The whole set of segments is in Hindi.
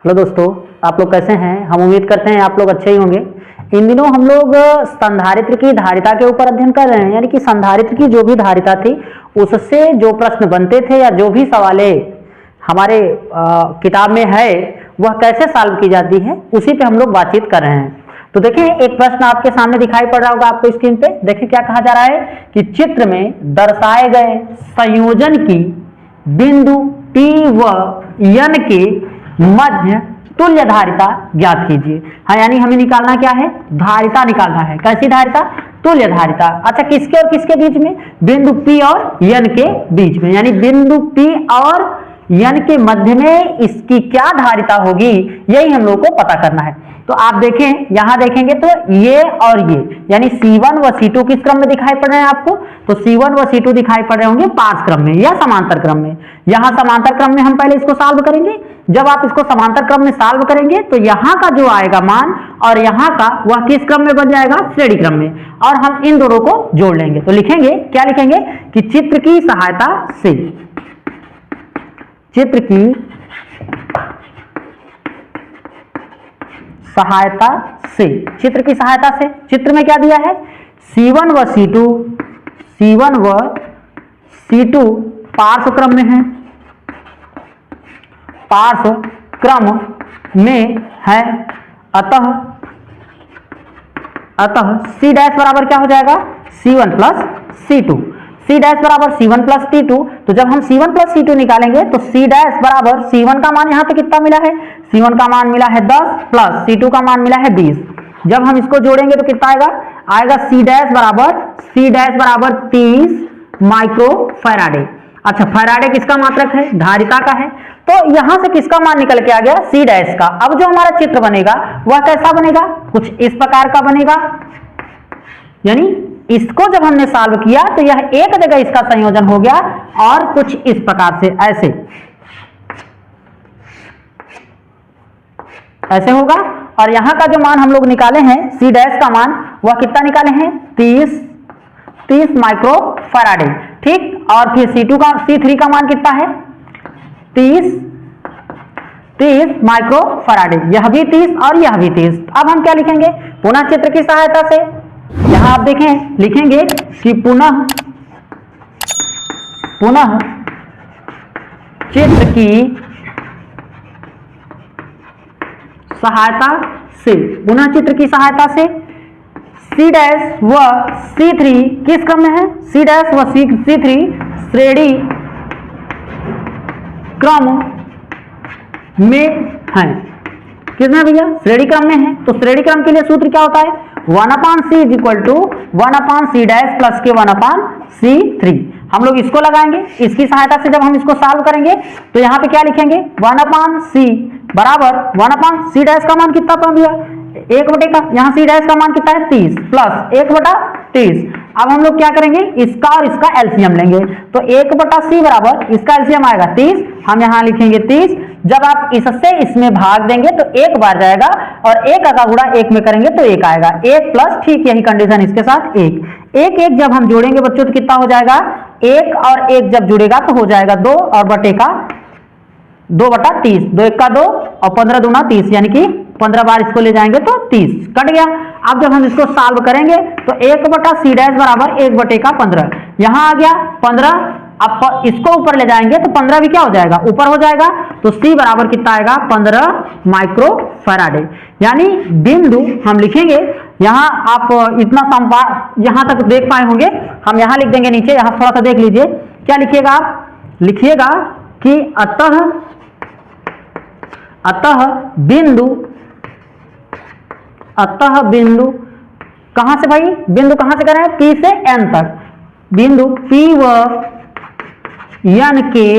हेलो दोस्तों, आप लोग कैसे हैं। हम उम्मीद करते हैं आप लोग अच्छे ही होंगे। इन दिनों हम लोग संधारित्र की धारिता के ऊपर अध्ययन कर रहे हैं, यानी कि संधारित्र की जो भी धारिता थी उससे जो प्रश्न बनते थे या जो भी सवालें हमारे किताब में है वह कैसे सॉल्व की जाती है उसी पे हम लोग बातचीत कर रहे हैं। तो देखें, एक प्रश्न आपके सामने दिखाई पड़ रहा होगा आपको स्क्रीन पे। देखें क्या कहा जा रहा है कि चित्र में दर्शाए गए संयोजन की बिंदु P व N के मध्य तुल्य धारिता ज्ञात कीजिए। हाँ, यानी हमें निकालना क्या है, धारिता निकालना है। कैसी धारिता, तुल्य धारिता। अच्छा, किसके और किसके बीच में, बिंदु P और N के बीच में, यानी बिंदु P और N के मध्य में इसकी क्या धारिता होगी, यही हम लोग को पता करना है। तो आप देखें, यहां देखेंगे तो ये और ये यानी C1 व C2 किस क्रम में दिखाई पड़ रहे हैं आपको, तो C1 व C2 दिखाई पड़ रहे होंगे पार्श्व क्रम में या समांतर क्रम में। यहां समांतर क्रम में हम पहले इसको सॉल्व करेंगे। जब आप इसको समांतर क्रम में सॉल्व करेंगे तो यहां का जो आएगा मान और यहां का वह किस क्रम में बन जाएगा, श्रेणी क्रम में, और हम इन दोनों को जोड़ लेंगे। तो लिखेंगे, क्या लिखेंगे कि चित्र की सहायता से, चित्र की सहायता से, चित्र की सहायता से, चित्र में क्या दिया है, C1 व C2, C1 व C2 पार्श्व क्रम में है, पार्श्व क्रम में है। अतः C डैश बराबर क्या हो जाएगा, C1 plus C2। C dash बराबर C1 प्लस C2। तो जब हम C1 प्लस C2 निकालेंगे तो C डैश बराबर C1 का मान यहाँ पे कितना मिला है, C1 का मान मिला है 10 प्लस C2 का मान मिला है 20। जब हम इसको जोड़ेंगे तो कितना आएगा C डैश बराबर 30 माइक्रो फैराडे। अच्छा, फैराडे किसका मात्रक है, धारिता का है। तो यहां से किसका मान निकल के आ गया, C डैश का। अब जो हमारा चित्र बनेगा वह कैसा बनेगा, कुछ इस प्रकार का बनेगा। यानी इसको जब हमने सॉल्व किया तो यह एक जगह इसका संयोजन हो गया और कुछ इस प्रकार से ऐसे होगा। और यहां का जो मान हम लोग निकाले हैं C डैश का मान, वह कितना निकाले हैं, 30 माइक्रो फैराडे। ठीक, और फिर C3 का मान कितना है, 30 माइक्रो फैराडे। यह भी 30 और यह भी 30। अब हम क्या लिखेंगे, पुनः चित्र की सहायता से, यहां आप देखें लिखेंगे कि पुनः चित्र की सहायता से, पुनः चित्र की सहायता से C डैश व C3 किस क्रम में है, C डैश व C3 श्रेणी क्रम में है। किसमें भैया, श्रेणी क्रम में है। तो श्रेणी क्रम के लिए सूत्र क्या होता है, 1/C is equal to 1/C dash plus k 1/C3। हम लोग इसको लगाएंगे, इसकी सहायता से जब हम इसको सॉल्व करेंगे तो यहाँ पे क्या लिखेंगे, 1/C बराबर 1/C डैश का मान कितना पा दिया, 1 का, यहाँ C डैश का मान कितना है 30 प्लस 1/30। अब हम लोग क्या करेंगे, इसका और इसका एलसीएम लेंगे। तो 1/C बराबर इसका एलसीएम आएगा 30, हम यहाँ लिखेंगे 30। जब आप इससे इसमें भाग देंगे तो 1 बार जाएगा और 1 का गुणा 1 में करेंगे तो 1 आएगा, 1 प्लस, ठीक यही कंडीशन इसके साथ 1 जब हम जोड़ेंगे बच्चों तो कितना हो जाएगा, 1 और 1 जब जुड़ेगा तो हो जाएगा 2 और बटे का 2/30, 2 1 का 2 और 15 दूना 30, यानी कि 15 बार इसको ले जाएंगे तो 30 कट गया। अब जब हम इसको सॉल्व करेंगे तो 1/C डैश बराबर 1/15, यहां आ गया 15। अब इसको ऊपर ले जाएंगे तो 15 भी क्या हो जाएगा, ऊपर हो जाएगा। तो C बराबर कितना आएगा, 15 माइक्रो फैराडे। यानी बिंदु हम लिखेंगे, यहां आप इतना यहां तक देख पाए होंगे, हम यहां लिख देंगे नीचे, यहां थोड़ा सा देख लीजिए क्या लिखिएगा आप, लिखिएगा कि अतः बिंदु कहां से भाई, बिंदु कहां से करें, P से N तक, बिंदु P व N के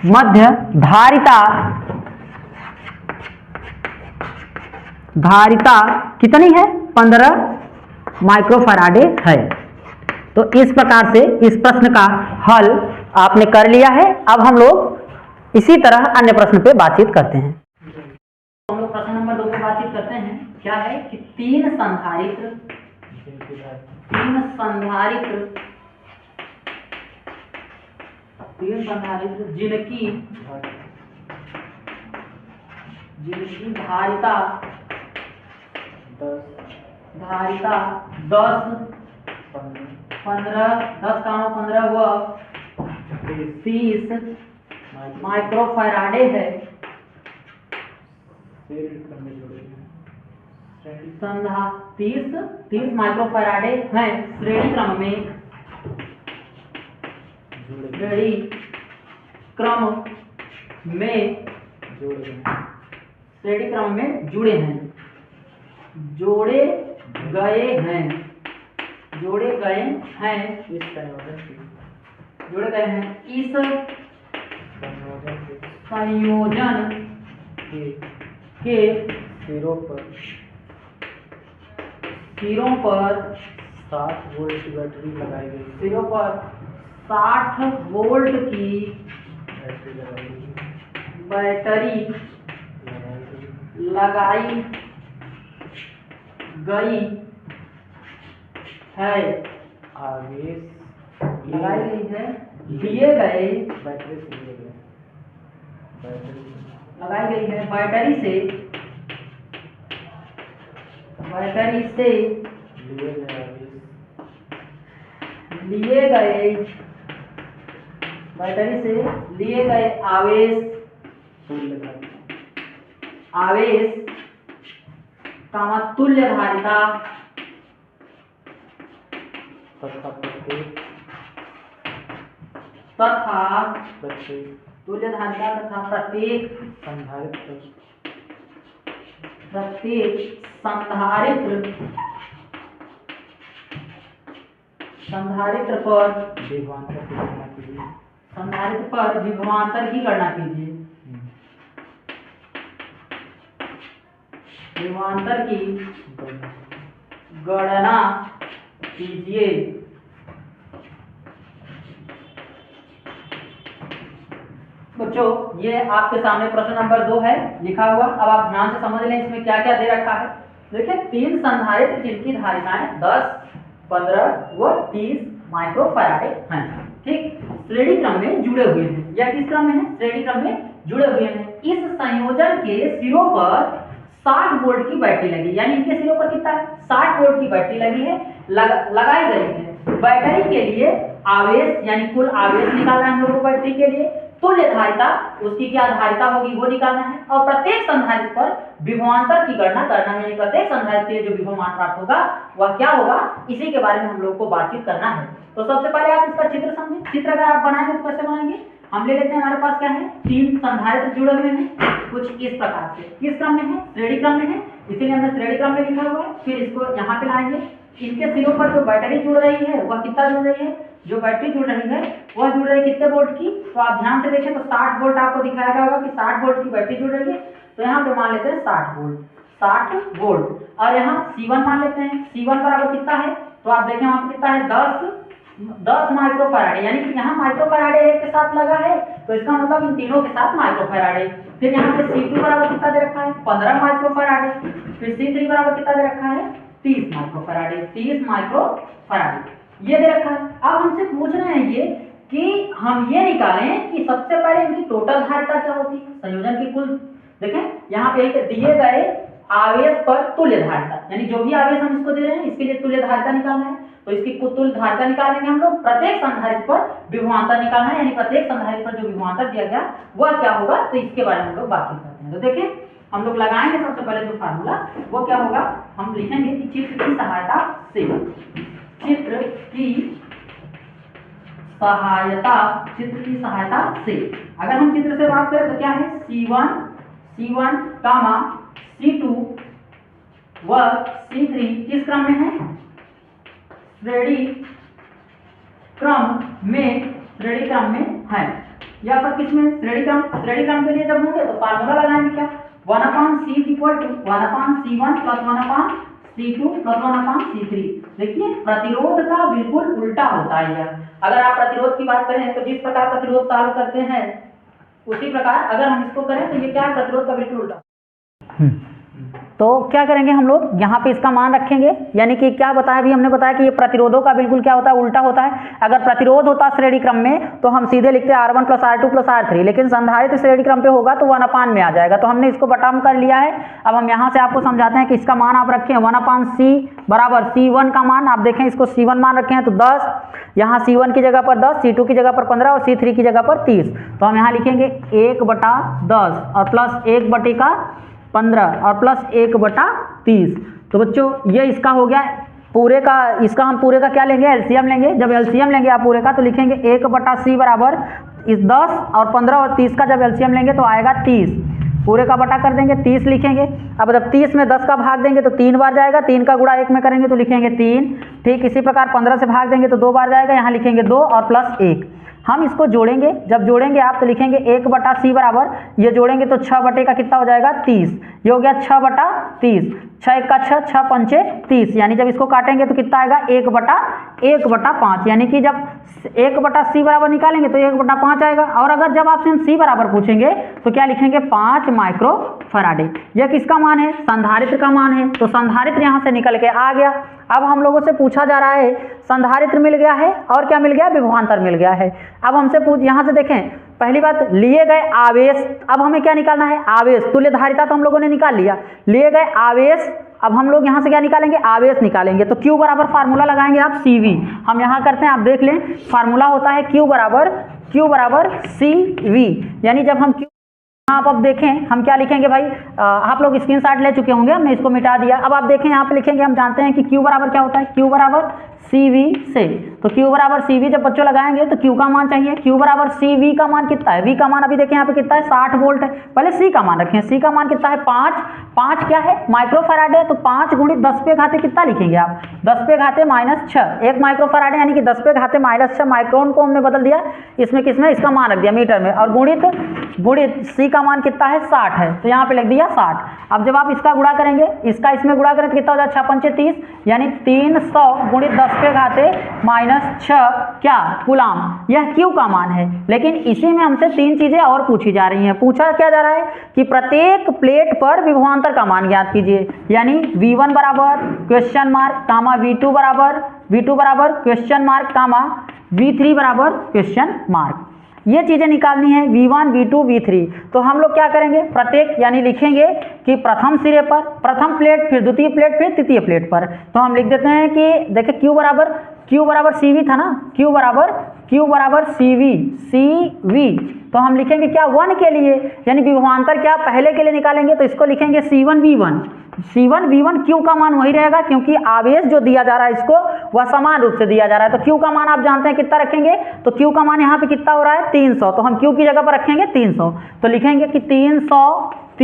मध्य धारिता कितनी है, 15 माइक्रोफैराडे है। तो इस प्रकार से इस प्रश्न का हल आपने कर लिया है। अब हम लोग इसी तरह अन्य प्रश्न पे बातचीत करते हैं। हम लोग प्रश्न नंबर 2 पे बातचीत करते हैं। क्या है कि तीन संधारित्र जिनकी जिनकी धारिता 10 15 10 व 30 माइक्रोफैराडे है। संधा 30 माइक्रोफैराडे है श्रेणी क्रम में जुड़े हैं जोड़े गए हैं इस संयोजन के सिरों पर 60 वोल्ट की बैटरी लगाई गई। सिरों पर 60 वोल्ट की बैटरी लगाई गई है। आवेश लगाई गई है दिए गए बैटरी से लगाई गई है बैटरी से लिए गए आवेश तुल्य धारिता तथा प्रत्येक संधारित्र पर विभवांतर की गणना कीजिए। विभवांतर की गणना कीजिए। बच्चों ये आपके सामने प्रश्न नंबर 2 है लिखा हुआ। अब आप ध्यान से समझ लें इसमें क्या क्या दे रखा है। देखिए 3 संधारित्र जिनकी धारिताएं 10 15 व 30 माइक्रोफैराडे हैं। ठीक, श्रेणी क्रम में जुड़े हुए हैं। या किस क्रम में है? श्रेणी क्रम में जुड़े हुए हैं। इस संयोजन के सिरों पर 60 वोल्ट की बैटरी लगी, यानी इनके सिरों पर कितना है? 60 वोल्ट की बैटरी लगी है, लगाई गई है। बैटरी के लिए आवेश यानी कुल आवेश निकालना है हम लोग को। बैटरी के लिए तुल्य धारिता, उसकी क्या धारिता होगी वो निकालना है। और प्रत्येक संधारित्र पर विभवांतर की गणना करना है। प्रत्येक संधारित्र के लिए जो विभवमान प्राप्त होगा वह क्या होगा, इसी के बारे में हम लोग को बातचीत करना है। तो सबसे पहले आप इसका चित्र समझें। चित्र अगर आप बनाएंगे तो कैसे बनाएंगे? हम ले लेते हैं, हमारे पास क्या है, 3 संधारित्र जुड़े हुए हैं कुछ इस प्रकार से। किस क्रम में है? श्रेणी क्रम में है, इसीलिए हमने श्रेणी क्रम में लिखा हुआ है। फिर इसको यहाँ पे लाएंगे। इनके सिरों पर जो बैटरी जुड़ रही है वह कितना जुड़ रही है? जो बैटरी जुड़ रही है वह जुड़ रही है कितने वोल्ट की? तो आप ध्यान से देखें तो 60 वोल्ट आपको दिखाया गया होगा कि 60 वोल्ट की बैटरी जुड़ रही है। तो यहाँ पे मान लेते हैं 60 वोल्ट। और यहाँ C1 मान लेते हैं। C1 बराबर कितना है? तो आप देखें वहाँ पे कितना है, 10 माइक्रोफैराडे, यानी कि यहाँ माइक्रोफैराडे एक के साथ लगा है तो इसका मतलब इन तीनों के साथ माइक्रोफैराडे। फिर यहाँ पे C2 बराबर कितना दे रखा है? 15 माइक्रोफैराडे। फिर C3 बराबर कितना दे रखा है? 30 माइक्रोफैराडे ये दे रखा है। अब हमसे पूछ रहे हैं ये कि हम ये निकालें कि सबसे पहले इनकी टोटल धारिता क्या होती है, संयोजन की कुल। देखें यहाँ पे दिए गए आवेश पर तुल्य धारिता, यानी जो भी आवेश हम इसको दे रहे हैं इसके लिए तुल्य धारिता निकालना है। तो इसकी तुल्य धारिता निकालेंगे हम लोग। प्रत्येक संधारित्र पर विभवांतर निकालना है, यानी प्रत्येक संधारित्र पर जो विभवांतर दिया गया वह क्या होगा, तो इसके बारे में हम लोग बातचीत करते हैं। तो देखें हम लोग लगाएंगे सबसे पहले जो फार्मूला वो क्या होगा, हम लिखेंगे कि चित्र की सहायता से अगर हम चित्र से बात करें तो क्या है, C1 कामा C2 व C3 किस क्रम में है? श्रेणी क्रम में है। यह सब किसमें? श्रेणी क्रम के लिए जब होंगे तो फार्मूला लगाएंगे क्या, 1/C = 1/C1 + 1/C2 + 1/C3। देखिए प्रतिरोध का बिल्कुल उल्टा होता है यह। अगर आप प्रतिरोध की बात करें तो जिस प्रकार प्रतिरोध सॉल्व करते हैं उसी प्रकार अगर हम इसको करें तो ये क्या है, प्रतिरोध का बिल्कुल उल्टा। तो क्या करेंगे हम लोग यहाँ पे इसका मान रखेंगे, यानी कि क्या बताया अभी हमने बताया कि ये प्रतिरोधों का बिल्कुल क्या होता है, उल्टा होता है। अगर प्रतिरोध होता श्रेणी क्रम में तो हम सीधे लिखते हैं R1 + R2 + R3, लेकिन संधारित्र श्रेणी क्रम पे होगा तो 1/, में आ जाएगा। तो हमने इसको बटा में कर लिया है। अब हम यहाँ से आपको समझाते हैं कि इसका मान आप रखें 1/c बराबर C1 का मान, आप देखें इसको C1 मान रखे हैं तो 10, यहाँ C1 की जगह पर 10, C2 की जगह पर 15 और C3 की जगह पर 30। तो हम यहाँ लिखेंगे 1/10 और प्लस 1/15 और प्लस 1/30। तो बच्चों ये इसका हो गया पूरे का, इसका हम पूरे का क्या लेंगे, एलसीएम लेंगे। जब एलसीएम लेंगे आप पूरे का तो लिखेंगे 1/c बराबर इस 10 और 15 और 30 का जब एलसीएम लेंगे तो आएगा 30। पूरे का बटा कर देंगे 30 लिखेंगे। अब जब 30 में 10 का भाग देंगे तो 3 बार जाएगा, 3 का गुणा 1 में करेंगे तो लिखेंगे 3। ठीक इसी प्रकार 15 से भाग देंगे तो 2 बार जाएगा, यहाँ लिखेंगे 2 और प्लस 1। हम इसको जोड़ेंगे, जब जोड़ेंगे आप तो लिखेंगे 1/c बराबर, ये जोड़ेंगे तो 6 बटे का कितना हो जाएगा 30, ये हो गया 6/30, 6 1 का 6, 6 पंचे 30, यानी जब इसको काटेंगे तो कितना आएगा 1/5, यानी कि जब 1/c बराबर निकालेंगे तो 1/5 आएगा। और अगर जब आपसे हम c बराबर पूछेंगे तो क्या लिखेंगे 5 माइक्रोफैराडे। यह किसका मान है, संधारित्र का मान है। तो संधारित्र यहाँ से निकल के आ गया। अब हम लोगों से पूछा जा रहा है संधारित्र मिल गया है और क्या मिल गया, विभवांतर मिल गया है। अब हमसे यहाँ से देखें, पहली बात लिए गए आवेश, अब हमें क्या निकालना है, आवेश। तुल्य धारिता तो हम लोगों ने निकाल लिया, लिए गए आवेश। अब हम लोग यहाँ से क्या निकालेंगे, आवेश निकालेंगे। तो Q बराबर फार्मूला लगाएंगे आप CV, हम यहाँ करते हैं, आप देख लें फार्मूला होता है Q बराबर CV, यानी जब हम आप अब देखें हम क्या लिखेंगे भाई, आप लोग स्क्रीनशॉट ले चुके होंगे, हमने इसको मिटा दिया। अब आप देखें यहाँ पे लिखेंगे, हम जानते हैं कि Q बराबर क्या होता है, Q बराबर CV से। तो Q बराबर CV जब बच्चों लगाएंगे तो Q का मान चाहिए, Q बराबर CV का मान कितना है, V का मान अभी देखें यहाँ पे कितना है 60 वोल्ट है। पहले C का मान रखें, C का मान कितना है 5 क्या है माइक्रोफैराड है। तो 5 × 10 पे घाते कितना लिखेंगे आप, 10 पे घाते -6, 1 माइक्रोफैराड यानी कि 10 पे घाते -6 माइक्रोन को हमने बदल दिया इसमें, किसमें, इसका मान रख दिया मीटर में, और गुणित C का मान कितना है 60 है, तो यहाँ पे लिख दिया 60। अब जब आप इसका गुणा करेंगे, इसका इसमें गुणा करें तो कितना हो जाए 6 पंचे 30, यानी 300 × 10 पे घाते -6 क्या कूलाम, यह Q का मान है। लेकिन इसी में हमसे 3 चीजें और पूछी जा रही हैं। पूछा क्या जा रहा है कि प्रत्येक प्लेट पर विभवांतर का मान ज्ञात कीजिए, यानी V1 बराबर क्वेश्चन मार्क कामा V2 बराबर क्वेश्चन मार्क कामा V3 बराबर क्वेश्चन मार्क। ये चीजें निकालनी है V1 V2 V3। तो हम लोग क्या करेंगे, प्रत्येक यानी लिखेंगे कि प्रथम सिरे पर प्रथम प्लेट, फिर द्वितीय प्लेट, फिर तृतीय प्लेट पर। तो हम लिख देते हैं कि देखिए Q बराबर CV था ना, Q बराबर CV। तो हम लिखेंगे क्या 1 के लिए, यानी विभवांतर क्या पहले के लिए निकालेंगे तो इसको लिखेंगे C1 V1 Q का मान वही रहेगा, क्योंकि आवेश जो दिया जा रहा है इसको वह समान रूप से दिया जा रहा है। तो Q का मान आप जानते हैं कितना रखेंगे, तो Q का मान यहाँ पे कितना हो रहा है 300, तो हम Q की जगह पर रखेंगे 300। तो लिखेंगे कि 300 ×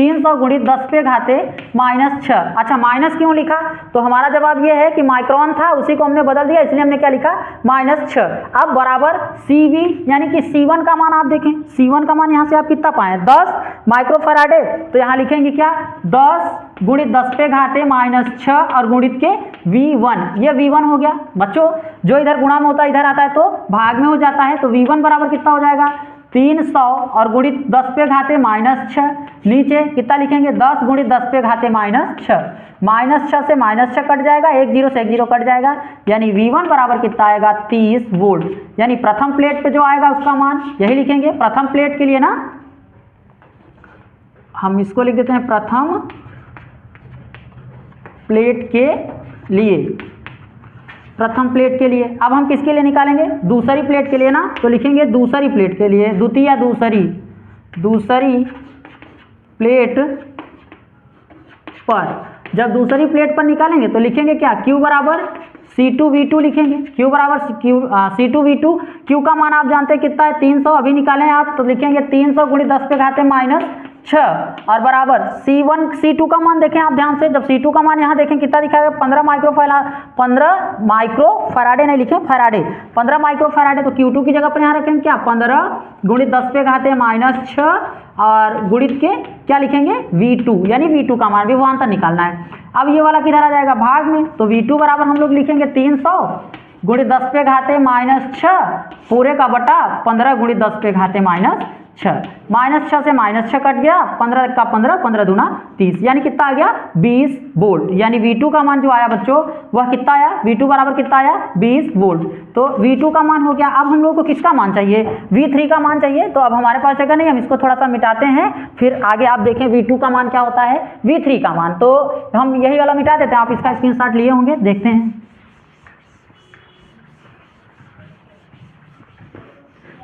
10 पे घाते -6। अच्छा माइनस क्यों लिखा, तो हमारा जवाब ये है कि माइक्रोन था, उसी को हमने बदल दिया, इसलिए हमने क्या लिखा -6। अब बराबर CV, यानी कि C1 का मान आप देखें, C1 का मान यहाँ से आप कितना पाएं 10 माइक्रोफैराडे। तो यहाँ लिखेंगे क्या 10 × 10 पे घाते -6 और गुणित के V1, ये V1 हो गया। बच्चों जो इधर गुणा में होता है इधर आता है तो भाग में हो जाता है, तो V1 बराबर कितना हो जाएगा 300 और गुणित 10 पे घाते -6, नीचे कितना लिखेंगे 10 × 10 पे घाते -6, -6 से -6 कट जाएगा, 1 0 से 1 0 कट जाएगा, यानी V1 बराबर कितना आएगा 30 वोल्ट। यानी प्रथम प्लेट पे जो आएगा उसका मान यही लिखेंगे, प्रथम प्लेट के लिए ना, हम इसको लिख देते हैं प्रथम प्लेट के लिए, प्रथम प्लेट के लिए। अब हम किसके लिए निकालेंगे, दूसरी प्लेट के लिए ना, तो लिखेंगे दूसरी प्लेट के लिए, द्वितीय दूसरी प्लेट पर। जब दूसरी प्लेट पर निकालेंगे तो लिखेंगे क्या Q बराबर C2 V2 लिखेंगे, Q बराबर C2 V2। Q का मान आप जानते हैं कितना है 300, अभी निकालें आप तो लिखेंगे 300 × 10 पे घाते -6 और बराबर C1 C2 का मान देखें आप ध्यान से, जब C2 का मान यहाँ देखें कितना दिखाएगा 15 माइक्रोफैराडे नहीं लिखे फैराडे, 15 माइक्रोफैराडे। तो Q2 की जगह पर यहाँ रखेंगे क्या 15 × 10 पे घाते -6 और गुणित के क्या लिखेंगे V2, यानी V2 का मान विभवांतर निकालना है। अब ये वाला किधर आ जाएगा भाग में, तो V2 बराबर हम लोग लिखेंगे 300 × 10 पे घाते -6 पूरे का बटा 15 × 10 पे घाते 6, -6 से -6 कट गया, 15 का 15, 15 दूना 30, यानी कितना आ गया 20 वोल्ट। यानी V2 का मान जो आया बच्चों वह कितना आया, V2 बराबर कितना आया 20 वोल्ट। तो V2 का मान हो गया। अब हम लोग को किसका मान चाहिए, V3 का मान चाहिए। तो अब हमारे पास जगह नहीं, हम इसको थोड़ा सा मिटाते हैं, फिर आगे आप देखें V2 का मान क्या होता है, V3 का मान। तो हम यही वाला मिटा देते हैं, आप इसका स्क्रीनशॉट लिए होंगे, देखते हैं।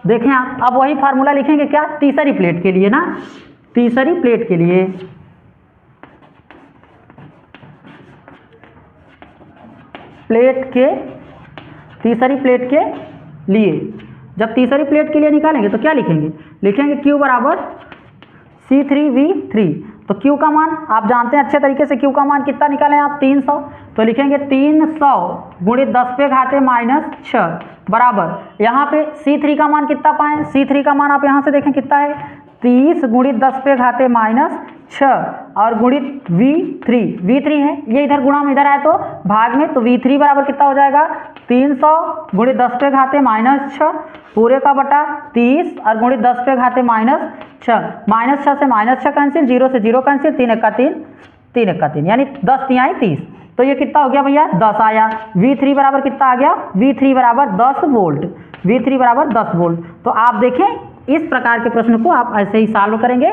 देखें आप, अब वही फार्मूला लिखेंगे क्या, तीसरी प्लेट के लिए ना, तीसरी प्लेट के लिए तीसरी प्लेट के लिए जब तीसरी प्लेट के लिए निकालेंगे तो क्या लिखेंगे, लिखेंगे Q बराबर C3V3। तो Q का मान आप जानते हैं अच्छे तरीके से, Q का मान कितना निकालें आप 300। तो लिखेंगे 300 गुणित 10 पे घाते -6 बराबर, यहाँ पे C3 का मान कितना पाएं, C3 का मान आप यहाँ से देखें कितना है 30 गुणित 10 पे घाते -6 और गुणित V3 है, ये इधर गुणा में इधर आए तो भाग में, तो V3 बराबर कितना हो जाएगा 300 गुणित 10 पे घाते -6 पूरे का बटा 30 और गुणित 10 पे घाते -6, -6 से -6 कैंसिल, 0 से 0 कैंसिल, 3 एक का 3, 3 एक का 3, यानी 10 3 आई 30। तो ये कितना हो गया भैया 10 आया। V3 बराबर कितना आ गया, V3 बराबर 10 वोल्ट, V3 बराबर 10 वोल्ट। तो आप देखें इस प्रकार के प्रश्न को आप ऐसे ही सॉल्व करेंगे।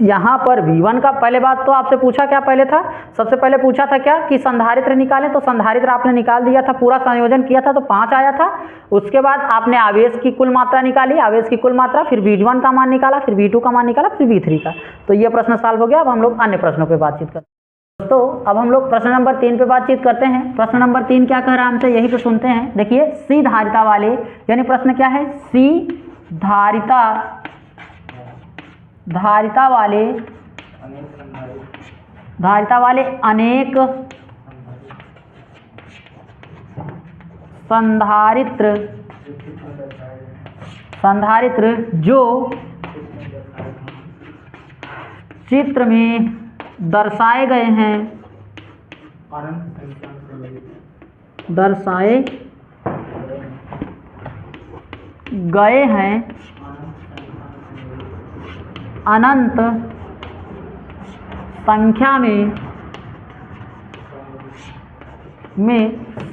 यहाँ पर V1 का पहले बात तो आपसे पूछा क्या पहले था, सबसे पहले पूछा था क्या कि संधारित्र निकालें, तो संधारित्र आपने निकाल दिया था, पूरा संयोजन किया था तो 5 आया था। उसके बाद आपने आवेश की कुल मात्रा निकाली, आवेश की कुल मात्रा, फिर V1 का मान निकाला, फिर V2 का मान निकाला, फिर V3 का। तो ये प्रश्न सॉल्व हो गया। अब हम लोग अन्य प्रश्नों पर बातचीत करते हैं। तो अब हम लोग प्रश्न नंबर 3 पे बातचीत करते हैं। प्रश्न नंबर 3 क्या कह रहा है हमसे, यही तो सुनते हैं। देखिए C धारिता वाले, यानी प्रश्न क्या है, C धारिता वाले अनेक संधारित्र जो चित्र में दर्शाए गए हैं, अनंत संख्या में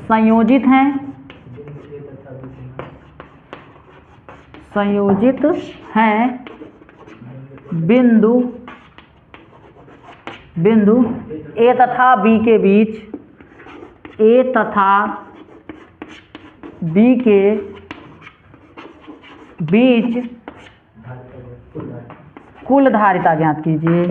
संयोजित हैं बिंदु A तथा B के बीच, कुल धारिता ज्ञात कीजिए।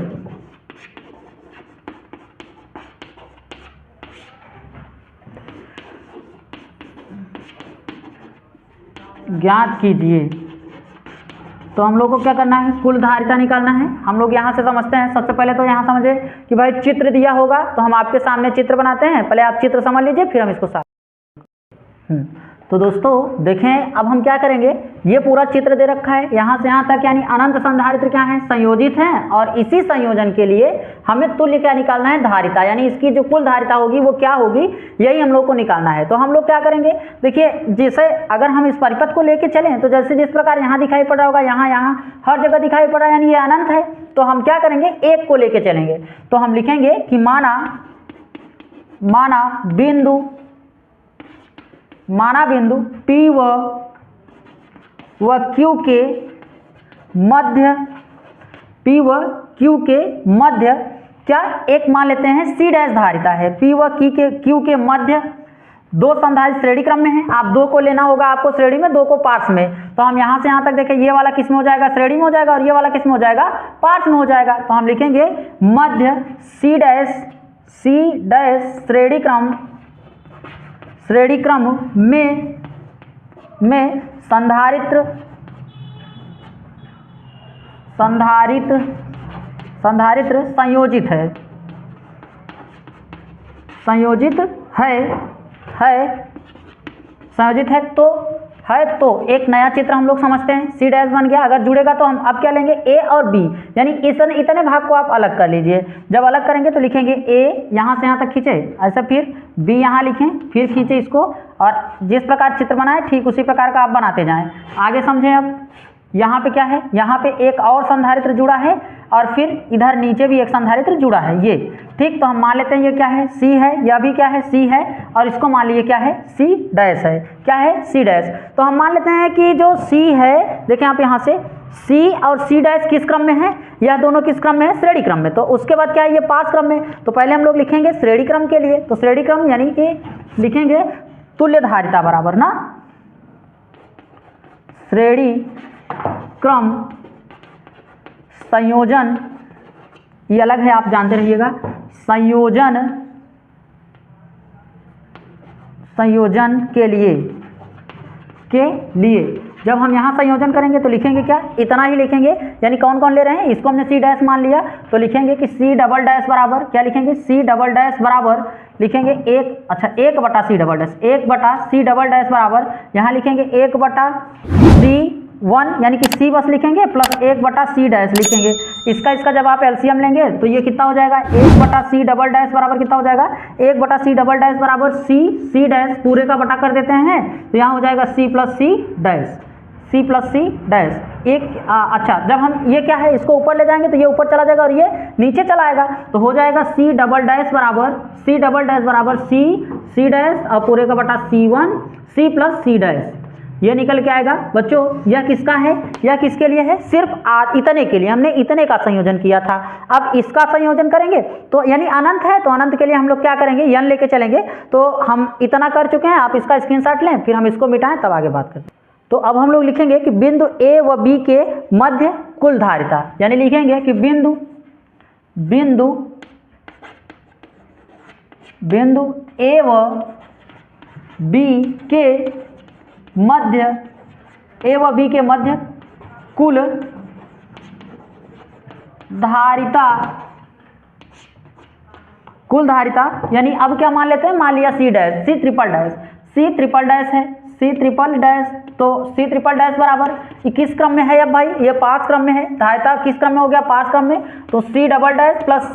तो हम लोग को क्या करना है, कुल धारिता निकालना है। हम लोग यहाँ से समझते हैं, सबसे पहले तो यहाँ समझे कि भाई चित्र दिया होगा, तो हम आपके सामने चित्र बनाते हैं, पहले आप चित्र समझ लीजिए फिर हम इसको तो दोस्तों देखें, अब हम क्या करेंगे, ये पूरा चित्र दे रखा है यहाँ से यहाँ तक, यानी अनंत संधारित्र क्या है, संयोजित हैं, और इसी संयोजन के लिए हमें तुल्य क्या निकालना है, धारिता, यानी इसकी जो कुल धारिता होगी वो क्या होगी, यही हम लोग को निकालना है। तो हम लोग क्या करेंगे, देखिए जैसे अगर हम इस परिपथ को लेके चलें तो जैसे जिस प्रकार यहाँ दिखाई पड़ रहा होगा, यहाँ हर जगह दिखाई पड़ रहा है, यानी ये अनंत है। तो हम क्या करेंगे, एक को लेके चलेंगे। तो हम लिखेंगे कि माना बिंदु P व Q के मध्य क्या एक मान लेते हैं C डैश धारिता है, P व Q के मध्य दो संधारित्र श्रेणी क्रम में है। आप दो को लेना होगा आपको श्रेणी में, दो को पार्श्व में। तो हम यहाँ से यहाँ तक देखें, ये वाला किस में हो जाएगा, श्रेणी में हो जाएगा, और ये वाला किस में हो जाएगा, पार्श्व में हो जाएगा। तो हम लिखेंगे मध्य C डैश श्रेणी क्रम में संधारित्र संयोजित है तो एक नया चित्र हम लोग समझते हैं, C डैश बन गया। अगर जुड़ेगा तो हम अब क्या लेंगे, A और B, यानी इतने भाग को आप अलग कर लीजिए। जब अलग करेंगे तो लिखेंगे A यहाँ से यहाँ तक खींचे, ऐसा फिर B यहाँ लिखें, फिर खींचे इसको, और जिस प्रकार चित्र बनाए ठीक उसी प्रकार का आप बनाते जाएं। आगे समझें अब। यहाँ पे क्या है, यहाँ पे एक और संधारित्र जुड़ा है और फिर इधर नीचे भी एक संधारित्र जुड़ा है ये, ठीक। तो हम मान लेते हैं ये क्या है, C है, यह भी क्या है, C है, और इसको मान लीजिए क्या है, C डैश है, क्या है, C डैश। तो हम मान लेते हैं कि जो C है, देखें आप यहाँ से C और C डैश किस क्रम में है, यह दोनों किस क्रम में है, श्रेणी क्रम में। तो उसके बाद क्या है, ये पास क्रम में। तो पहले हम लोग लिखेंगे श्रेणी क्रम के लिए, तो श्रेणी क्रम यानी कि लिखेंगे तुल्य धारिता बराबर ना, श्रेणी क्रम संयोजन, ये अलग है आप जानते रहिएगा, संयोजन के लिए जब हम यहाँ संयोजन करेंगे तो लिखेंगे क्या, इतना ही लिखेंगे, यानी कौन कौन ले रहे हैं, इसको हमने C डैश मान लिया, तो लिखेंगे कि C डबल डैश बराबर क्या लिखेंगे, C डबल डैश बराबर लिखेंगे 1 बटा C डबल डैश, 1 बटा C डबल डैश बराबर यहाँ लिखेंगे 1 बटा C1 यानी कि C बस लिखेंगे प्लस 1 बटा C डैश लिखेंगे। इसका जब आप एलसीएम लेंगे तो ये कितना हो जाएगा, 1 बटा C डबल डैश बराबर कितना हो जाएगा, 1 बटा C डबल डैश बराबर C डैश पूरे का बटा कर देते हैं, तो यहाँ हो जाएगा C plus C dash, C plus C dash. अच्छा, जब हम ये क्या है, इसको ऊपर ले जाएंगे तो ये ऊपर चला जाएगा और ये नीचे चला आएगा, तो हो जाएगा C डबल डैश बराबर C डैश और पूरे का बटा C1 C plus C dash, ये निकल के आएगा। बच्चों यह किसका है, यह किसके लिए है, सिर्फ इतने के लिए, हमने इतने का संयोजन किया था। अब इसका संयोजन करेंगे तो यानी अनंत है, तो अनंत के लिए हम लोग क्या करेंगे, n लेके चलेंगे। तो हम इतना कर चुके हैं, आप इसका स्क्रीनशॉट लें, फिर हम इसको मिटाएं तब आगे बात करते हैं। तो अब हम लोग लिखेंगे कि बिंदु A व B के मध्य कुल धारिता, यानी लिखेंगे कि बिंदु A व B के मध्य कुल धारिता, यानी अब क्या मान लेते हैं, मान लिया C dash, C triple dash है, C ट्रिपल डैश, तो C ट्रिपल डैश बराबर किस क्रम में है, अब भाई ये पास क्रम में है, धारिता किस क्रम में हो गया, पास क्रम में, तो C double dash plus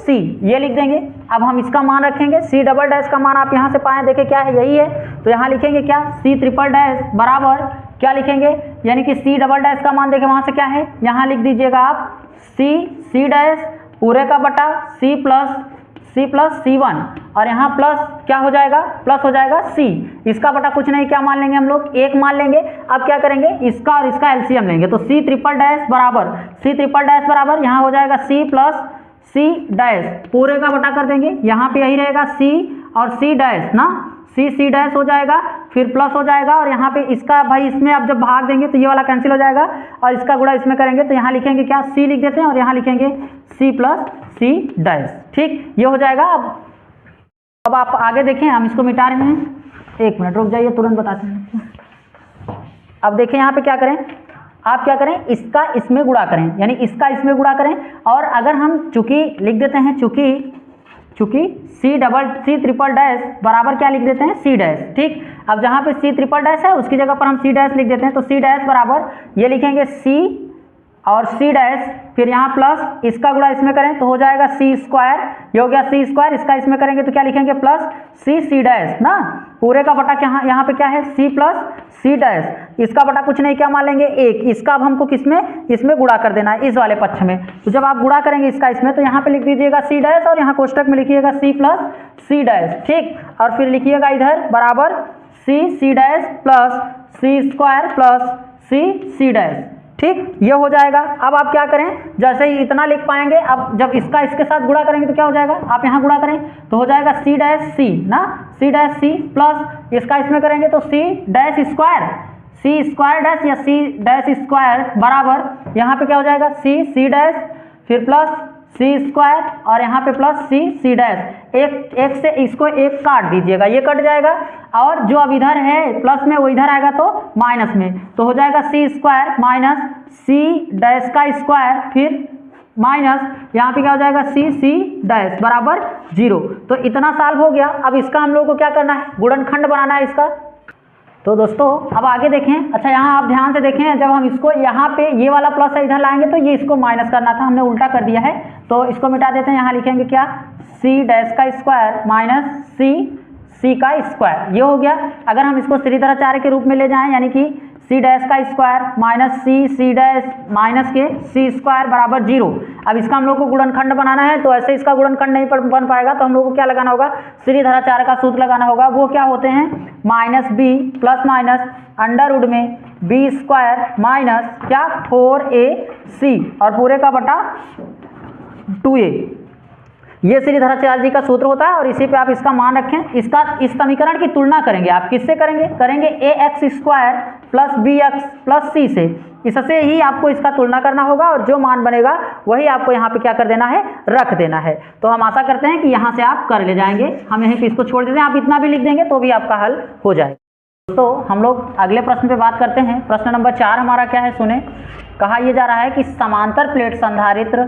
C ये लिख देंगे। अब हम इसका मान रखेंगे, C डबल डैश का मान आप यहाँ से पाएं, देखें क्या है, यही है, तो यहाँ लिखेंगे क्या, C ट्रिपल डैश बराबर क्या लिखेंगे, यानी कि C डबल डैश का मान देखें वहाँ से क्या है, यहाँ लिख दीजिएगा आप C डैश पूरे का बटा C प्लस C1 और यहाँ प्लस क्या हो जाएगा, प्लस हो जाएगा C, इसका बटा कुछ नहीं, क्या मान लेंगे हम लोग, 1 मान लेंगे। अब क्या करेंगे, इसका और इसका एलसीएम लेंगे, तो C ट्रिपल डैश बराबर यहाँ हो जाएगा C प्लस C डैश पूरे का बटा कर देंगे, यहाँ पे यही रहेगा C और C डैश ना, C डैश हो जाएगा, फिर प्लस हो जाएगा और यहाँ पे इसका भाई इसमें अब जब भाग देंगे तो ये वाला कैंसिल हो जाएगा और इसका गुणा इसमें करेंगे, तो यहाँ लिखेंगे क्या, C लिख देते हैं और यहाँ लिखेंगे C प्लस C डैश, ठीक, ये हो जाएगा। अब आप आगे देखें, हम इसको मिटा रहे हैं, 1 मिनट रुक जाइए, तुरंत बताते हैं। अब देखें यहाँ पे क्या करें, आप क्या करें, इसका इसमें गुणा करें, यानी इसका इसमें गुणा करें, और अगर हम चूंकि लिख देते हैं, चूंकि C ट्रिपल डैश बराबर क्या लिख देते हैं, C डैश, ठीक। अब जहाँ पे C ट्रिपल डैश है उसकी जगह पर हम C डैश लिख देते हैं, तो C डैश बराबर ये लिखेंगे C और C डैश, फिर यहाँ प्लस इसका गुणा इसमें करें तो हो जाएगा C स्क्वायर, ये हो गया C स्क्वायर, इसका इसमें करेंगे तो क्या लिखेंगे, प्लस C डैश ना, पूरे का बटा क्या, यहाँ पे क्या है, C प्लस C डैश, इसका बटा कुछ नहीं, क्या मान लेंगे, 1, इसका अब हमको किसमें, इसमें गुणा कर देना है, इस वाले पक्ष में। तो जब आप गुणा करेंगे इसका इसमें, तो यहाँ पे लिख दीजिएगा C डैश और यहाँ कोष्टक में लिखिएगा C प्लस C डैश, ठीक, और फिर लिखिएगा इधर बराबर C dash plus C square plus C dash, ठीक, ये हो जाएगा। अब आप क्या करें, जैसे ही इतना लिख पाएंगे, अब जब इसका इसके साथ गुणा करेंगे तो क्या हो जाएगा, आप यहाँ गुणा करें तो हो जाएगा C डैश C ना, C डैश C प्लस इसका इसमें करेंगे तो C डैश स्क्वायर डैश या C डैश स्क्वायर बराबर यहाँ पे क्या हो जाएगा, C डैश फिर प्लस C स्क्वायर और यहाँ पे प्लस C डैश, एक से इसको 1 काट दीजिएगा, ये कट जाएगा, और जो अब इधर है प्लस में वो इधर आएगा तो माइनस में, तो हो जाएगा C square minus C dash का स्क्वायर फिर माइनस यहाँ पे क्या हो जाएगा C डैश बराबर 0। तो इतना साल हो गया। अब इसका हम लोग को क्या करना है, गुणनखंड बनाना है इसका। तो दोस्तों अब आगे देखें, अच्छा यहाँ आप ध्यान से देखें, जब हम इसको यहाँ पे ये वाला प्लस इधर लाएंगे तो ये इसको माइनस करना था, हमने उल्टा कर दिया है, तो इसको मिटा देते हैं। यहाँ लिखेंगे क्या, C डैश का स्क्वायर माइनस C का स्क्वायर, ये हो गया। अगर हम इसको श्रीधराचार्य के रूप में ले जाएं, यानी कि सी डैश का square minus C dash minus k C square बराबर 0। अब इसका हम लोग को गुणनखंड बनाना है, तो ऐसे इसका गुणनखंड नहीं बन पाएगा, तो हम लोग को क्या लगाना होगा, श्रीधराचार्य का सूत्र लगाना होगा। वो क्या होते हैं, minus B plus minus under root में बी स्क्वायर माइनस क्या 4ac और पूरे का बटा 2a। ये श्रीधराचार्य जी का सूत्र होता है और इसी पे आप इसका मान रखें। इसका इस समीकरण की तुलना करेंगे आप किससे करेंगे ax square plus bx plus c से। इससे ही आपको इसका तुलना करना होगा और जो मान बनेगा वही आपको यहाँ पे क्या कर देना है, रख देना है। तो हम आशा करते हैं कि यहाँ से आप कर ले जाएंगे। हम यहीं पे इसको छोड़ देते हैं, आप इतना भी लिख देंगे तो भी आपका हल हो जाएगा। तो हम लोग अगले प्रश्न पे बात करते हैं। प्रश्न नंबर 4 हमारा क्या है, सुने। कहा यह जा रहा है कि समांतर प्लेट संधारित्र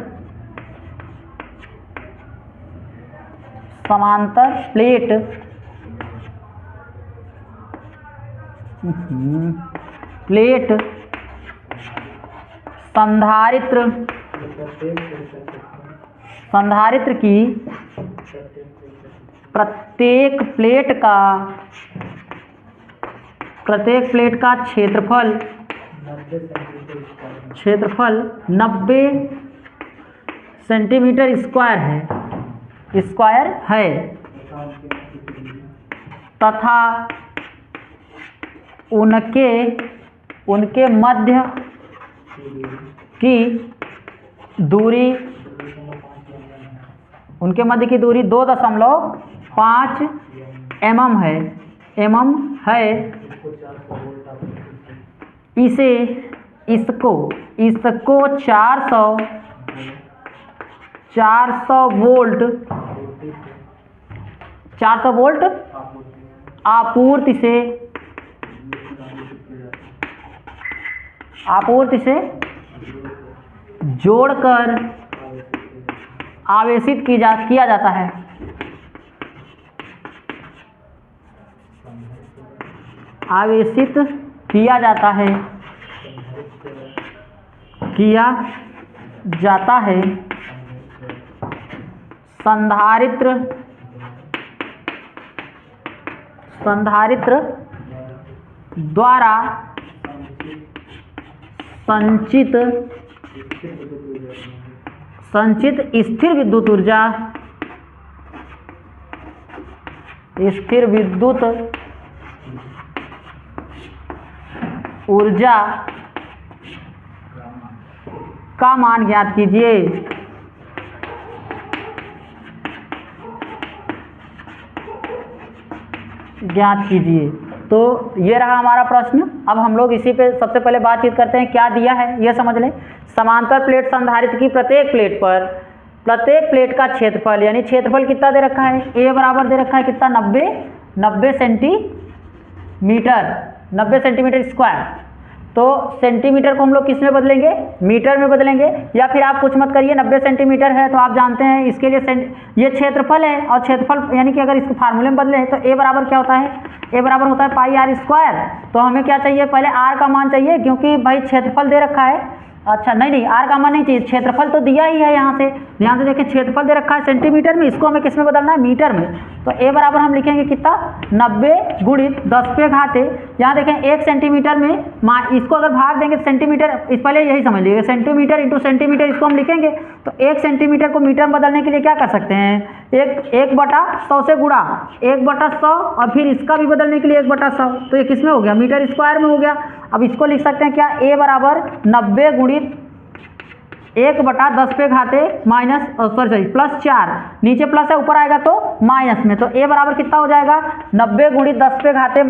संधारित्र की प्रत्येक प्लेट का क्षेत्रफल 90 सेंटीमीटर स्क्वायर है तथा उनके मध्य की दूरी 2.5 mm है। इसको 400 वोल्ट आपूर्ति से जोड़कर आवेशित किया जाता है। संधारित्र द्वारा संचित स्थिर विद्युत ऊर्जा का मान ज्ञात कीजिए। तो ये रहा हमारा प्रश्न। अब हम लोग इसी पे सबसे पहले बातचीत करते हैं, क्या दिया है ये समझ लें। समांतर प्लेट संधारित्र की प्रत्येक प्लेट का क्षेत्रफल, यानी क्षेत्रफल कितना दे रखा है, a बराबर दे रखा है कितना, 90 सेंटीमीटर स्क्वायर। तो सेंटीमीटर को हम लोग किस में बदलेंगे, मीटर में बदलेंगे। या फिर आप कुछ मत करिए, 90 सेंटीमीटर है तो आप जानते हैं इसके लिए ये क्षेत्रफल है, और क्षेत्रफल यानी कि अगर इसको फार्मूले में बदलें तो a बराबर क्या होता है, a बराबर होता है पाई आर स्क्वायर। तो हमें क्या चाहिए, पहले r का मान चाहिए, क्योंकि भाई क्षेत्रफल दे रखा है। अच्छा नहीं r का मान नहीं चाहिए, क्षेत्रफल तो दिया ही है। यहाँ से देखिए क्षेत्रफल दे रखा है सेंटीमीटर में, इसको हमें किस में बदलना है, मीटर में। तो a बराबर हम लिखेंगे कितना, 90 गुणित 10 पे घाते, यहाँ देखें 1 सेंटीमीटर में इसको अगर भाग देंगे सेंटीमीटर, इस पहले यही समझ लीजिए, सेंटीमीटर इंटू सेंटीमीटर इसको हम लिखेंगे। तो 1 सेंटीमीटर को मीटर में बदलने के लिए क्या कर सकते हैं, 1/100 से गुणा 1/100, और फिर इसका भी बदलने के लिए 1/100। तो ये किस में हो गया, मीटर स्क्वायर में हो गया। अब इसको लिख सकते हैं क्या, a बराबर 90 गुणित 1/10 पे घाते माइनस प्लस 4, नीचे प्लस है ऊपर आएगा तो माइनस में। तो a बराबर कितना हो जाएगा, 90 गुणित 10 पे घाते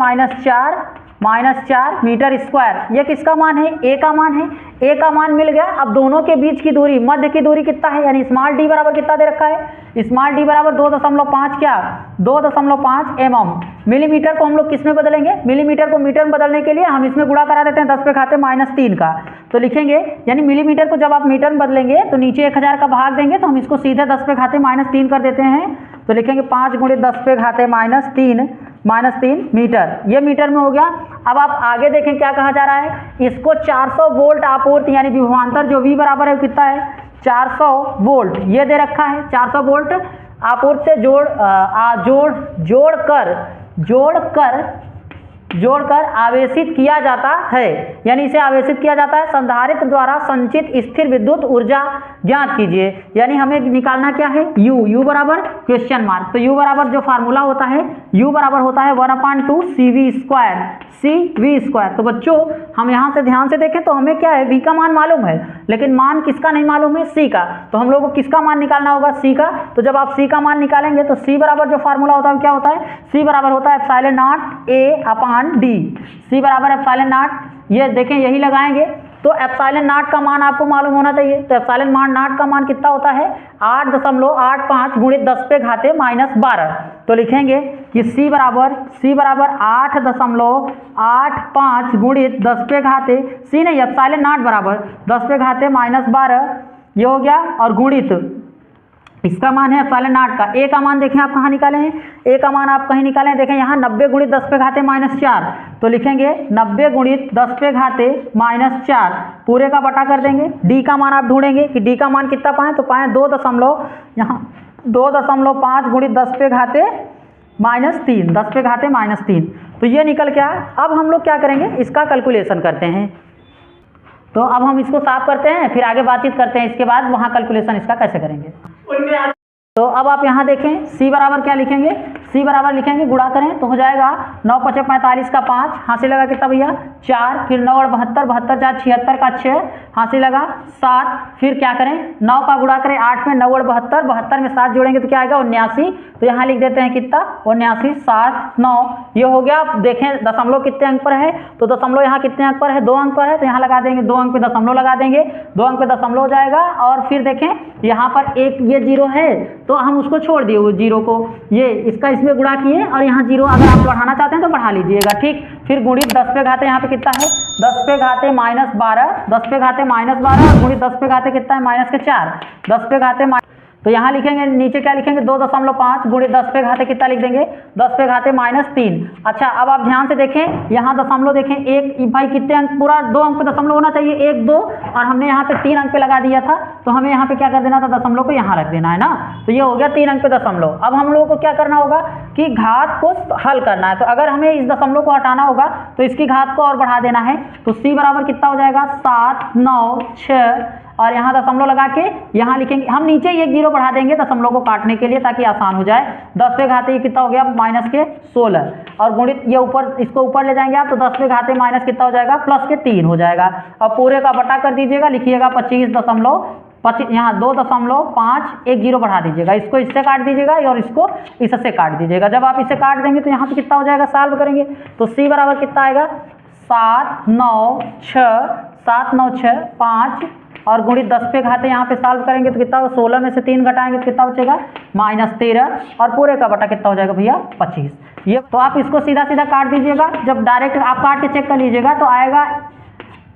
-4 मीटर स्क्वायर। ये किसका मान है, a का मान है। a का मान मिल गया। अब दोनों के बीच की दूरी, मध्य की दूरी कितना है, यानी स्मॉल d बराबर कितना दे रखा है, स्मॉल d बराबर 2.5 क्या, 2.5 mm। मिलीमीटर को हम लोग किस में बदलेंगे, मिलीमीटर को मीटर में बदलने के लिए हम इसमें गुणा करा देते हैं 10 पे घाते -3 का। तो लिखेंगे, यानी मिलीमीटर को जब आप मीटर में बदलेंगे तो नीचे 1000 का भाग देंगे, तो हम इसको सीधे 10 पे घाते -3 कर देते हैं। तो लिखेंगे 5 गुणित 10 पे घाते -3 मीटर, ये मीटर में हो गया। अब आप आगे देखें क्या कहा जा रहा है, इसको 400 वोल्ट आपूर्ति, यानी विभवांतर जो V बराबर है कितना है, 400 वोल्ट ये दे रखा है। 400 वोल्ट आपूर्ति से जोड़कर आवेशित किया जाता है, यानी इसे आवेशित किया जाता है। संधारित्र द्वारा संचित स्थिर विद्युत ऊर्जा ज्ञात कीजिए, यानी हमें निकालना क्या है, U बराबर क्वेश्चन मार्क। तो U बराबर जो फार्मूला होता है, U बराबर होता है 1/2 CV²। तो बच्चों हम यहाँ से ध्यान से देखें तो हमें क्या है, V का मान मालूम है, लेकिन मान किसका नहीं मालूम है, C का। तो हम लोग को किसका मान निकालना होगा, C का। तो जब आप C का मान निकालेंगे तो C बराबर जो फार्मूला होता है क्या होता है, C बराबर होता है ε0A/D। C बराबर ε0, ये देखें यही लगाएंगे तो ε0 का मान आपको मालूम होना चाहिए। तो ε0 का मान कितना होता है, 8.85 गुणित 10 पे घाते -12। तो लिखेंगे कि C बराबर 8.85 गुणित 10 पे घाते, C नहीं ε0 बराबर 10 पे घाते -12, ये हो गया, और गुणित इसका मान है ε0 का। A का मान देखें आप कहाँ निकाले हैं, A का मान आप कहीं निकाले हैं, देखें यहाँ 90 गुणित 10 पे घाते -4। तो लिखेंगे 90 गुणित 10 पे घाते -4, पूरे का बटा कर देंगे। D का मान आप ढूंढेंगे कि D का मान कितना पाएँ, तो पाएँ 2.5 गुणित 10 पे घाते -3, 10 पे घाते -3। तो ये निकल के आया। अब हम लोग क्या करेंगे, इसका कैलकुलेशन करते हैं। तो अब हम इसको साफ करते हैं, फिर आगे बातचीत करते हैं, इसके बाद वहाँ कैलकुलेशन इसका कैसे करेंगे। तो अब आप यहाँ देखें C बराबर क्या लिखेंगे, C बराबर लिखेंगे, गुणा करें तो हो जाएगा 9 × 5 = 45 का 5, हासिल लगा कितना भैया 4, फिर 9 और 72, 72 4 76 का 6, हासिल लगा 7, फिर क्या करें 9 का गुणा करें 8 में, 9 और 72, 72 में 7 जोड़ेंगे तो क्या आएगा 79। तो यहाँ लिख देते हैं कितना 79, 7 9, ये हो गया। देखें दशमलव कितने अंक पर है, तो दशमलव यहाँ कितने अंक पर है, 2 अंक पर है, तो यहाँ लगा देंगे 2 अंक पे दशमलव लगा देंगे, 2 अंक पे दशमलव हो जाएगा। और फिर देखें यहाँ पर एक ये 0 है तो हम उसको छोड़ दिए, वो 0 को, ये इसका इसमें गुणा किए, और यहाँ 0 अगर आप बढ़ाना चाहते हैं तो बढ़ा लीजिएगा, ठीक। फिर गुणित 10 पे घाते यहाँ पे कितना है, 10 पे घाते -12, 10 पे घाते -12, और गुणित 10 पे घाते कितना है -4, 10 पे घाते तो यहाँ लिखेंगे नीचे क्या लिखेंगे 2.5 गुणित 10 पे घाते कितना लिख देंगे 10 पे घाते -3। अच्छा अब आप ध्यान से देखें, यहाँ दशमलव देखें, एक भाई कितने अंक, पूरा 2 अंक पे दशमलव होना चाहिए, 1 2, और हमने यहाँ पे 3 अंक पे लगा दिया था, तो हमें यहाँ पे क्या कर देना था, दशमलव को यहाँ रख देना है ना। तो ये हो गया 3 अंक पे दशमलव। अब हम लोगों को क्या करना होगा कि घात को हल करना है। तो अगर हमें इस दशमलव को हटाना होगा तो इसकी घात को और बढ़ा देना है। तो C बराबर कितना हो जाएगा 7 9 6, और यहाँ दशमलव लगा के यहाँ लिखेंगे, हम नीचे एक 0 बढ़ा देंगे दशमलव को काटने के लिए ताकि आसान हो जाए। 10 पे घाते ये कितना हो गया -16, और गुणित ये ऊपर, इसको ऊपर ले जाएंगे आप तो 10 पे घाते माइनस कितना हो जाएगा +3 हो जाएगा। अब पूरे का बटा कर दीजिएगा, लिखिएगा 25.25, यहाँ 2.5 एक 0 बढ़ा दीजिएगा, इसको इससे काट दीजिएगा और इसको इससे काट दीजिएगा। जब आप इसे काट देंगे तो यहाँ पे कितना हो जाएगा, सॉल्व करेंगे तो C बराबर कितना आएगा 7 9 6 5, और गुणित 10 पे घाते यहाँ पे सॉल्व करेंगे तो कितना, 16 में से 3 घटाएंगे तो कितना बचेगा -13, और पूरे का बटा कितना हो जाएगा भैया 25। ये तो आप इसको सीधा सीधा काट दीजिएगा, जब डायरेक्ट आप काट के चेक कर लीजिएगा तो आएगा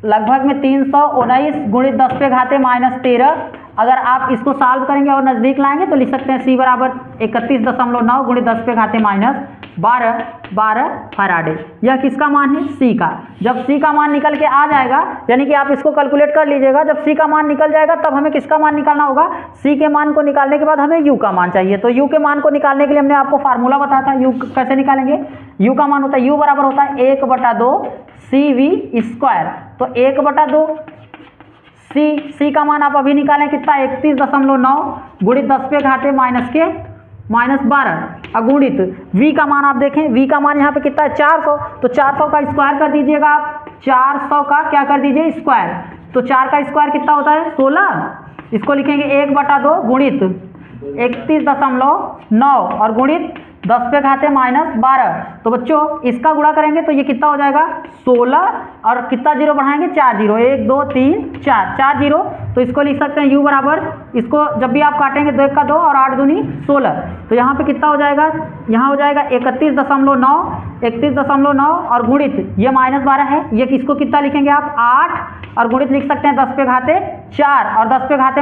लगभग में 319 गुणित 10 पे घाते -13। अगर आप इसको सॉल्व करेंगे और नज़दीक लाएंगे तो लिख सकते हैं C बराबर 31.9 गुणित 10 पे घाते -12 फैराडे। यह किसका मान है, C का। जब C का मान निकल के आ जाएगा, यानी कि आप इसको कैलकुलेट कर लीजिएगा, जब C का मान निकल जाएगा तब हमें किसका मान निकालना होगा, C के मान को निकालने के बाद हमें U का मान चाहिए। तो U के मान को निकालने के लिए हमने आपको फार्मूला बताया था, U कैसे निकालेंगे। U का मान होता है, U बराबर होता है 1/2 CV²। तो 1/2 C का मान आप अभी निकालें कितना, 31.9 गुणित 10 पे घाते -12, अगुणित V का मान आप देखें, V का मान यहाँ पे कितना है 400, तो 400 का स्क्वायर कर दीजिएगा आप, 400 का क्या कर दीजिए स्क्वायर, तो 4 का स्क्वायर कितना होता है 16, इसको लिखेंगे 1/2 गुणित 31.9 और गुणित 10 पे घाते -12। तो बच्चों इसका गुणा करेंगे तो ये कितना हो जाएगा 16, और कितना 0 बढ़ाएंगे 4 0, 1 2 3 4 0। तो इसको लिख सकते हैं U बराबर, इसको जब भी आप काटेंगे 2 का 2 और 8 दूनी 16, तो यहाँ पे कितना हो जाएगा, यहाँ हो जाएगा 31.9 और गुणित ये -12 है, ये किसको कितना लिखेंगे आप 8, और गुणित लिख सकते हैं 10 पे घाते 4 और 10 पे घाते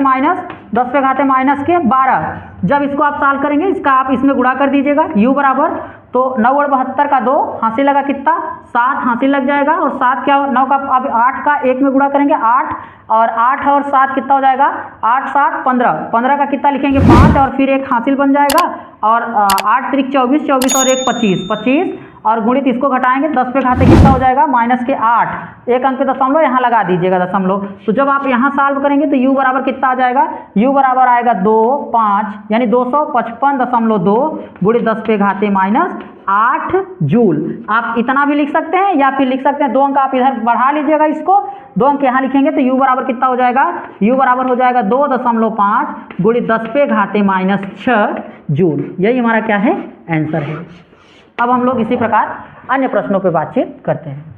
-12। जब इसको आप सॉल्व करेंगे इसका आप इसमें गुणा कर दीजिएगा, U बराबर तो 9 और 72 का 2, हासिल लगा कितना 7, हासिल लग जाएगा, और 7 क्या 9 का, अब 8 का 1 में गुणा करेंगे 8, और 8 और 7 कितना हो जाएगा 8 7 15, 15 का कितना लिखेंगे 5, और फिर एक हासिल बन जाएगा, और 8 3 24 और 1 25, और गुणित इसको घटाएंगे 10 पे घाते कितना हो जाएगा माइनस के 8, एक अंक पे दशमलव यहाँ लगा दीजिएगा दशमलव। तो जब आप यहाँ सॉल्व करेंगे तो u बराबर कितना आ जाएगा, u बराबर आएगा 2 5 यानी 255.2 गुणित 10 पे घाते माइनस 8 जूल। आप इतना भी लिख सकते हैं या फिर लिख सकते हैं 2 अंक आप इधर बढ़ा लीजिएगा, इसको 2 अंक यहाँ लिखेंगे तो u बराबर कितना हो जाएगा, u बराबर हो जाएगा 2.5 गुणित 10 पे घाते माइनस 6 जूल। यही हमारा क्या है आंसर है। अब हम लोग इसी प्रकार अन्य प्रश्नों पे बातचीत करते हैं।